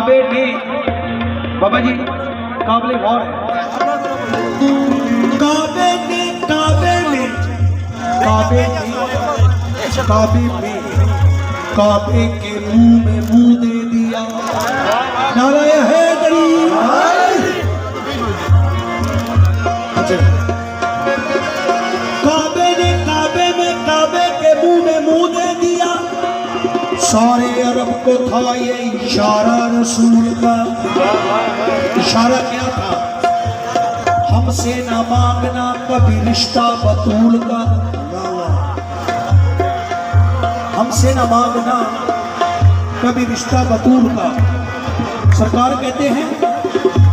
काबे ने बाबा जी काबले और काबे में काबे में काबे में काबे के मुंह में मुंह दे दिया। नाराय है गरीब काबे ने काबे में काबे के मुंह में मुंह दे दिया। सारे अरब को था ये इशारा रसूल का। इशारा क्या था? हमसे ना मांगना कभी रिश्ता बतूल का। हमसे ना मांगना कभी रिश्ता बतूल का। सरकार कहते हैं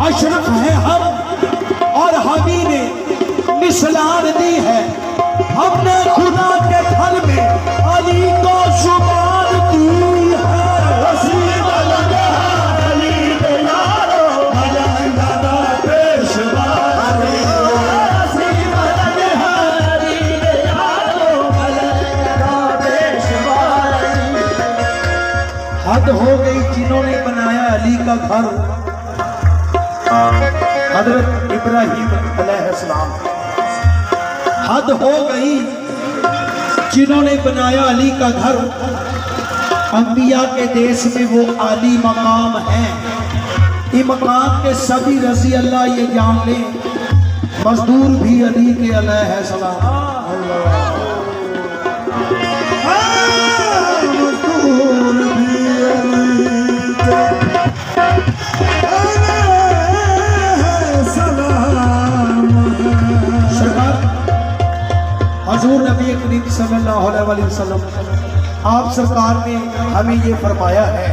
अशरफ है हम और हमी ने मिसलान दी है। हमने खुदा के फल में अली को जुबान दी है। हद हो गई जिन्होंने बनाया अली का घर। हजरत इब्राहीम अलैहिस्सलाम। हद हो गई जिन्होंने बनाया अली का घर। अंबिया के देश में वो आली मकाम है। इस मकाम के सभी रजी अल्लाह ये जान ले, मजदूर भी अली के अलैहिस्सलाम। हजूर नबी करीम सल्लल्लाहु अलैहि वसल्लम आप सरकार ने हमें ये फरमाया है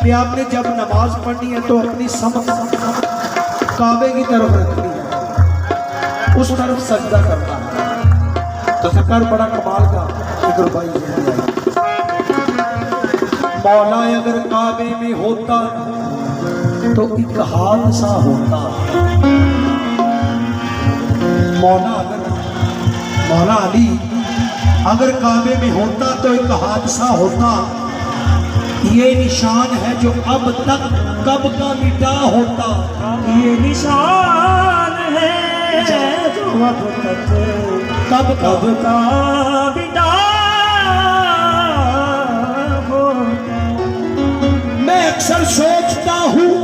कि आपने जब नमाज पढ़नी है तो अपनी समझ काबे की तरफ रखनी है, उस तरफ सजदा करना है। तो सरकार बड़ा कमाल का एक रुबाई है। मौला अगर काबे में होता तो एक हादसा होता। मौला अली अगर काबे में होता तो एक हादसा होता। ये निशान है जो अब तक कब का मिटा होता। ये निशान है जो अब तक कब का मिटा होता। मैं अक्सर सोचता हूँ